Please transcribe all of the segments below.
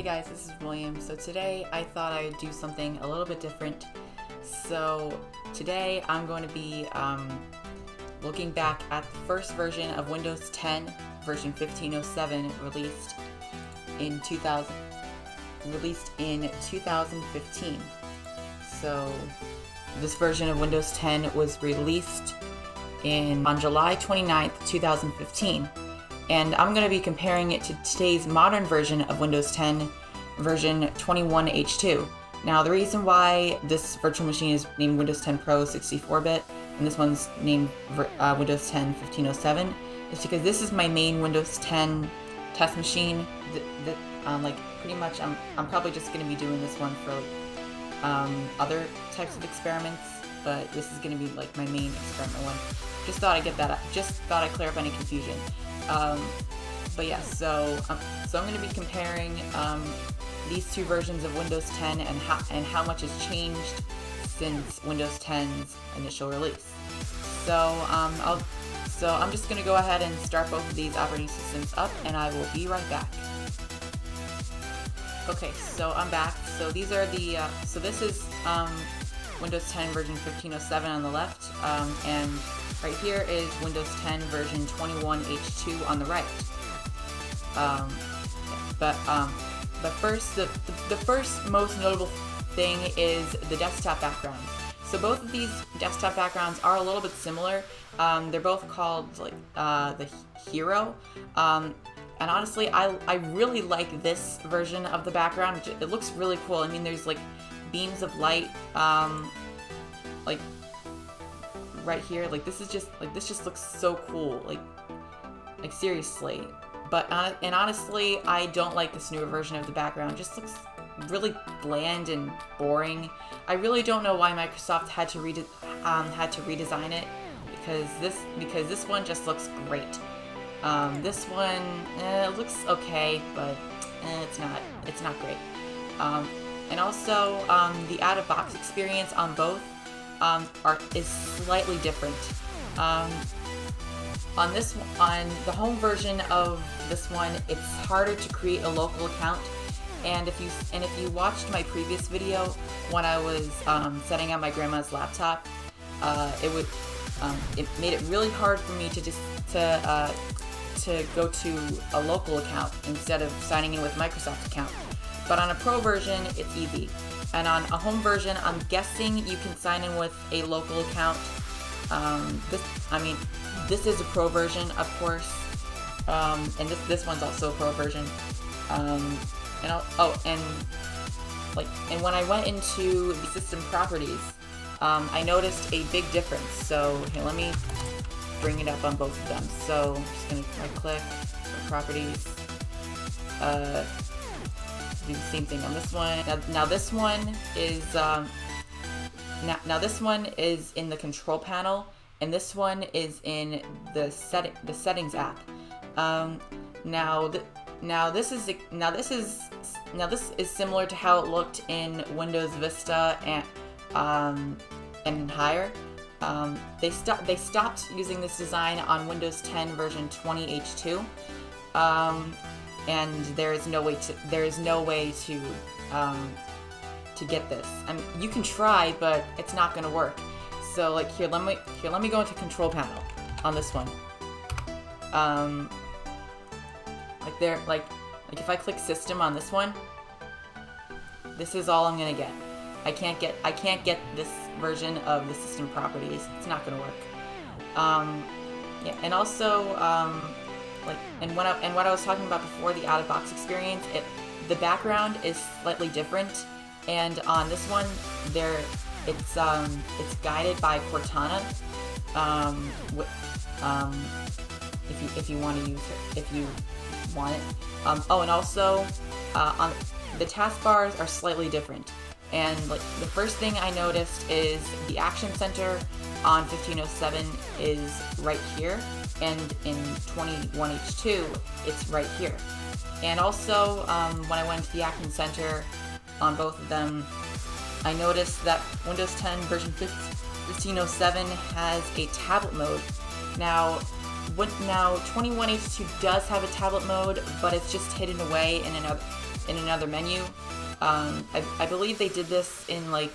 guys, this is William. So today I thought I'd do something a little bit different. So today I'm going to be looking back at the first version of Windows 10, version 1507, released in 2015. So this version of Windows 10 was released on July 29th, 2015. And I'm going to be comparing it to today's modern version of Windows 10, version 21H2. Now, the reason why this virtual machine is named Windows 10 Pro 64-bit and this one's named Windows 10 1507 is because this is my main Windows 10 test machine. Pretty much, I'm probably just going to be doing this one for other types of experiments, but this is going to be like my main experiment one. Just thought I'd get that up. Just thought I'd clear up any confusion. But yeah, so I'm going to be comparing these two versions of Windows 10 and how much has changed since Windows 10's initial release. So I'm just going to go ahead and start both of these operating systems up, and I will be right back. Okay, so I'm back. So these are the so this is Windows 10 version 1507 on the left, and right here is Windows 10 version 21H2 on the right. But first, the first most notable thing is the desktop backgrounds. So both of these desktop backgrounds are a little bit similar. They're both called the Hero. And honestly, I really like this version of the background. It looks really cool. I mean, there's like beams of light, like right here. Like this just looks so cool. Like seriously. But honestly, I don't like this newer version of the background. It just looks really bland and boring. I really don't know why Microsoft had to redesign it because this one just looks great. This one looks okay, but it's not great. And also, the out-of-box experience on both is slightly different. On the home version of this one, it's harder to create a local account. And if you watched my previous video when I was setting up my grandma's laptop, it made it really hard for me to go to a local account instead of signing in with Microsoft account. But on a Pro version, it's easy. And on a home version, I'm guessing you can sign in with a local account. This is a Pro version, of course, and this one's also a Pro version. And when I went into the system properties, I noticed a big difference. So here, let me bring it up on both of them. So I'm just gonna right-click properties. Do the same thing on this one. Now this one is now this one is in the control panel, and this one is in the settings app. This is similar to how it looked in Windows Vista and higher. They stopped using this design on Windows 10 version 20H2, and there is no way to get this. I mean, you can try, but it's not going to work. So let me go into control panel on this one. If I click system on this one, this is all I'm gonna get. I can't get this version of the system properties. It's not gonna work. Yeah, and also what I was talking about before, the out-of-box experience, the background is slightly different, and on this one it's guided by Cortana. If you want to use it, if you want it. And also on the taskbars are slightly different. And the first thing I noticed is the Action Center on 1507 is right here, and in 21H2 it's right here. And also when I went to the Action Center on both of them, I noticed that Windows 10 version 1507 has a tablet mode. Now 21H2 does have a tablet mode, but it's just hidden away in in another menu. I believe they did this in like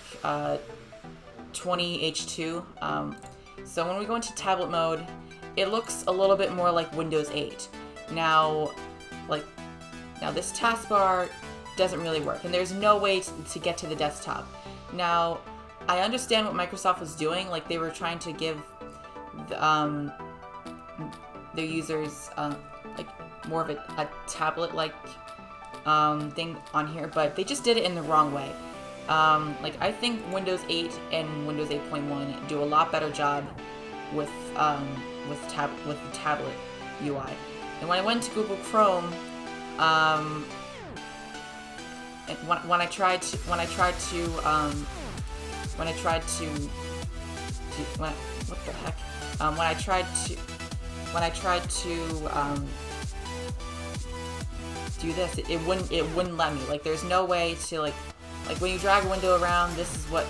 20H2. So when we go into tablet mode, it looks a little bit more like Windows 8. Now this taskbar doesn't really work, and there's no way to get to the desktop. Now, I understand what Microsoft was doing. Like, they were trying to give their users like more of a tablet-like thing on here, but they just did it in the wrong way. Like, I think Windows 8 and Windows 8.1 do a lot better job with the tablet UI. And when I went to Google Chrome, when I tried to do this, it wouldn't let me. Like, there's no way to like when you drag a window around, this is what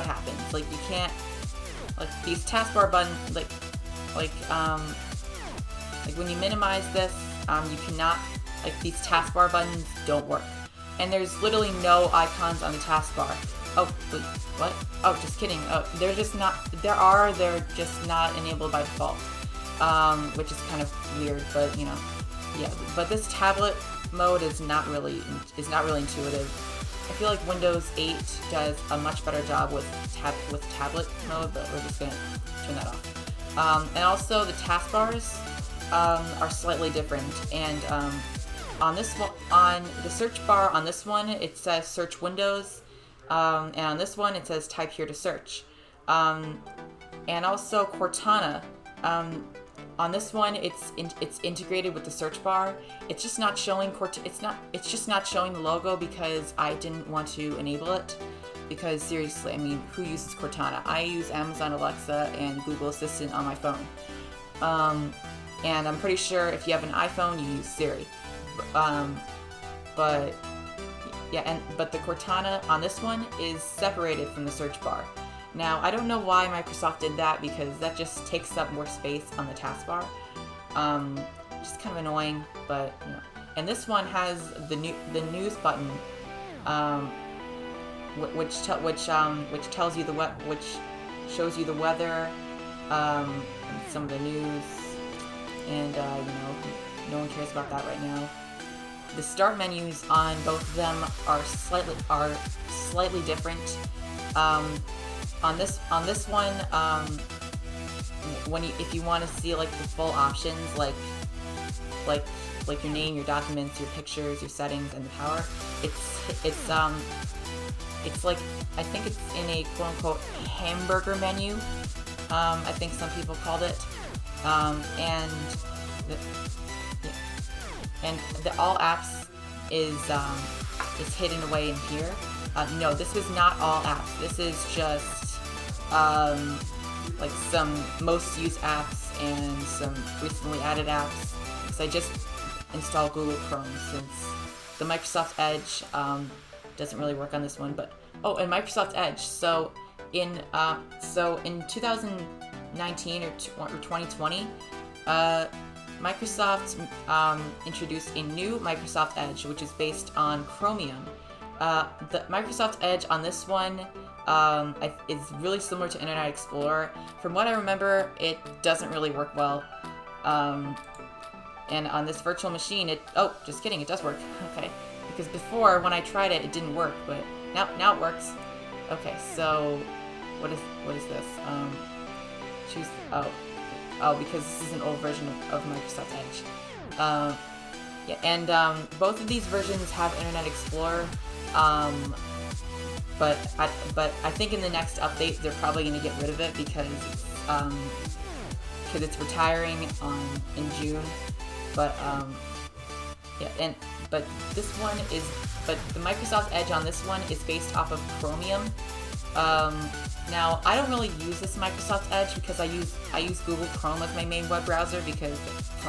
happens. Like, you can't, like, these taskbar buttons, like when you minimize this, you cannot, like, these taskbar buttons don't work. And there's literally no icons on the taskbar. Oh, wait, what? Oh, just kidding. Oh, they're just not enabled by default. Which is kind of weird, but you know, yeah. But this tablet mode is not really intuitive. I feel like Windows 8 does a much better job with tablet mode, but we're just gonna turn that off. And also the taskbars are slightly different, and on this one, on the search bar on this one, it says search Windows, and on this one it says type here to search. And also Cortana, on this one it's integrated with the search bar. It's just not showing it's just not showing the logo because I didn't want to enable it. Because seriously, I mean, who uses Cortana? I use Amazon Alexa and Google Assistant on my phone. And I'm pretty sure if you have an iPhone, you use Siri. But the Cortana on this one is separated from the search bar. Now, I don't know why Microsoft did that, because that just takes up more space on the taskbar. Just kind of annoying, but you know. And this one has the news button, which tells you which shows you the weather, and some of the news, and you know, no one cares about that right now. The start menus on both of them are slightly different. On this one, if you want to see like the full options, like your name, your documents, your pictures, your settings, and the power, it's like, I think it's in a quote unquote hamburger menu. I think some people called it, and the all apps is hidden away in here. No, this is not all apps. This is just like some most used apps and some recently added apps. Because I just installed Google Chrome, since the Microsoft Edge doesn't really work on this one. But oh, and Microsoft Edge. So in 2019 or 2020. Microsoft introduced a new Microsoft Edge, which is based on Chromium. The Microsoft Edge on this one is really similar to Internet Explorer. From what I remember, it doesn't really work well. And on this virtual machine, oh, just kidding, it does work. Okay, because before, when I tried it, it didn't work, but now it works. Okay, so what is this? Choose, oh, because this is an old version of Microsoft Edge. Yeah, and both of these versions have Internet Explorer, but I think in the next update they're probably going to get rid of it because it's retiring in June. But yeah, but the Microsoft Edge on this one is based off of Chromium. Now, I don't really use this Microsoft Edge because I use Google Chrome as my main web browser, because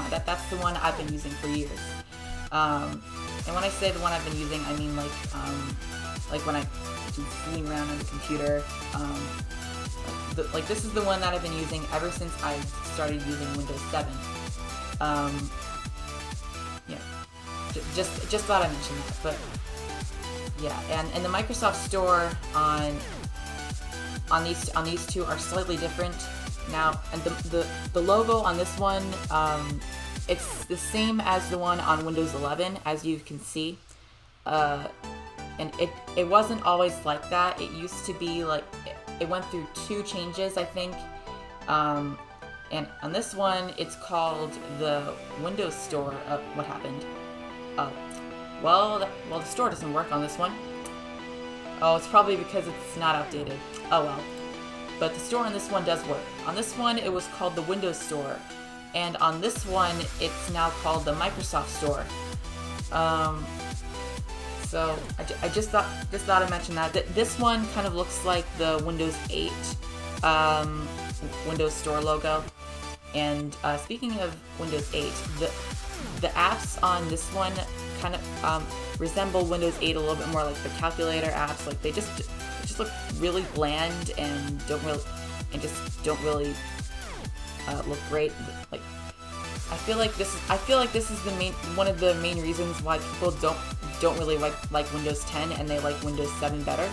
that's the one I've been using for years. And when I say the one I've been using, I mean like when I'm fooling around on the computer. This is the one that I've been using ever since I started using Windows 7. Yeah. just thought I mentioned that. But yeah, and the Microsoft Store on these two are slightly different. Now, and the logo on this one, it's the same as the one on Windows 11, as you can see. And it wasn't always like that. It used to be like, it went through 2 changes, I think. And on this one, it's called the Windows Store. What happened? Well, the store doesn't work on this one. Oh, it's probably because it's not outdated. Oh well. But the store on this one does work. On this one, it was called the Windows Store. And on this one, it's now called the Microsoft Store. So I just thought I'd mention that. This one kind of looks like the Windows 8 Windows Store logo. And speaking of Windows 8, the apps on this one kind of resemble Windows 8 a little bit more, like the calculator apps. Like they just look really bland and don't really look great. Like I feel like this is one of the main reasons why people don't really like Windows 10 and they like Windows 7 better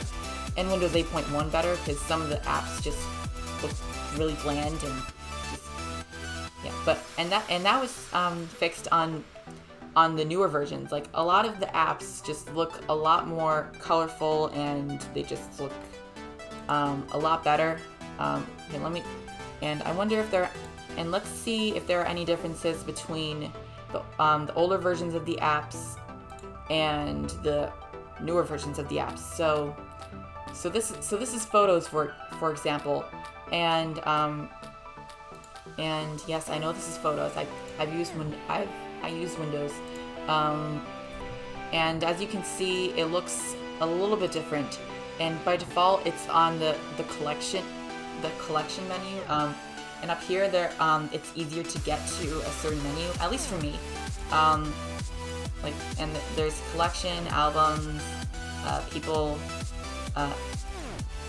and Windows 8.1 better, because some of the apps just look really bland and just, yeah. But and that was fixed on the newer versions. Like a lot of the apps just look a lot more colorful and they just look a lot better. Okay, and I wonder if let's see if there are any differences between the older versions of the apps and the newer versions of the apps. So this is Photos, for example, and yes, I know this is Photos. I use Windows, and as you can see, it looks a little bit different. And by default, it's on the collection menu. And up here, it's easier to get to a certain menu, at least for me. There's collection, albums, people.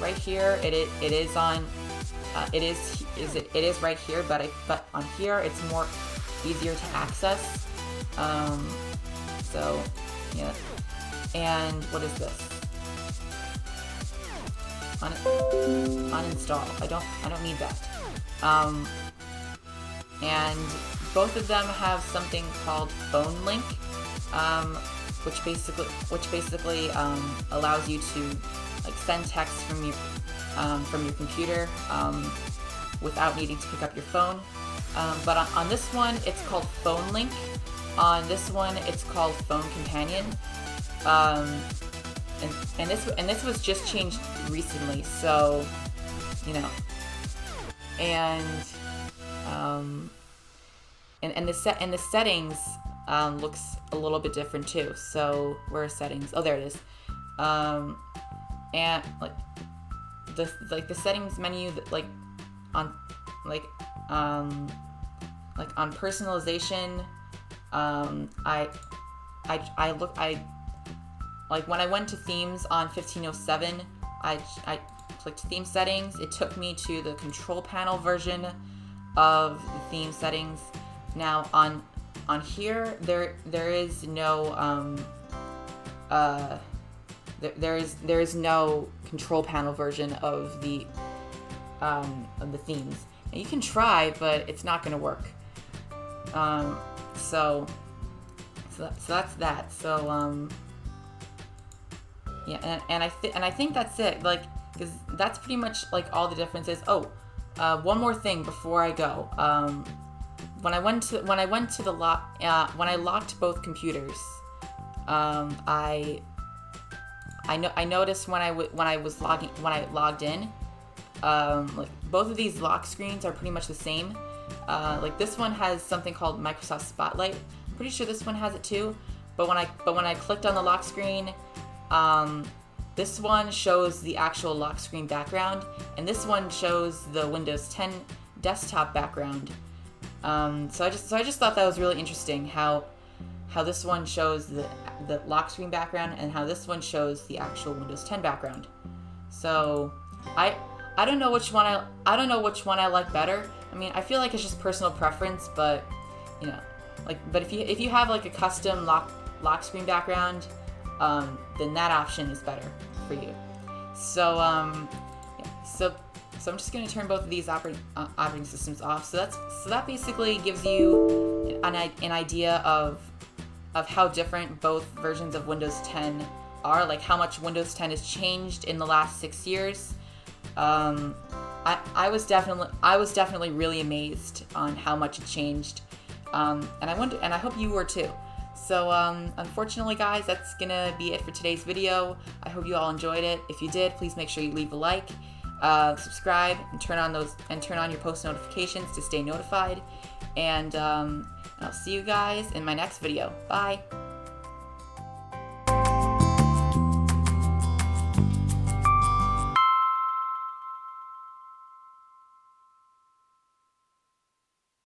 Right here, it is on. It is right here, but on here it's more easier to access. So yeah. And what is this? Uninstall. I don't need that. And both of them have something called Phone Link, which basically allows you to like send text from your computer without needing to pick up your phone. But on this one, it's called Phone Link. On this one, it's called Phone Companion. And this was just changed recently, so you know. And the settings looks a little bit different too. So where are settings? Oh, there it is. And the settings menu, on personalization, when I went to themes on 1507, I clicked theme settings. It took me to the control panel version of the theme settings. Now on here, there is no there is no control panel version of the themes. Now you can try, but it's not going to work. So that's that. So yeah, and I think that's it. Like, because that's pretty much like all the differences. Oh, one more thing before I go. When I went to the lock, when I locked both computers, I noticed when I logged in, like both of these lock screens are pretty much the same. Like this one has something called Microsoft Spotlight. I'm pretty sure this one has it too. But when I clicked on the lock screen, this one shows the actual lock screen background, and this one shows the Windows 10 desktop background. So I just thought that was really interesting how this one shows the lock screen background and how this one shows the actual Windows 10 background. So I don't know which one I like better. I mean, I feel like it's just personal preference, but you know, like, but if you have like a custom lock screen background, then that option is better for you. So, so I'm just going to turn both of these operating systems off. So that basically gives you an idea of how different both versions of Windows 10 are, like how much Windows 10 has changed in the last 6 years. I was definitely really amazed on how much it changed, and I hope you were too. So unfortunately, guys, that's gonna be it for today's video. I hope you all enjoyed it. If you did, please make sure you leave a like, subscribe, and turn on your post notifications to stay notified. And I'll see you guys in my next video. Bye.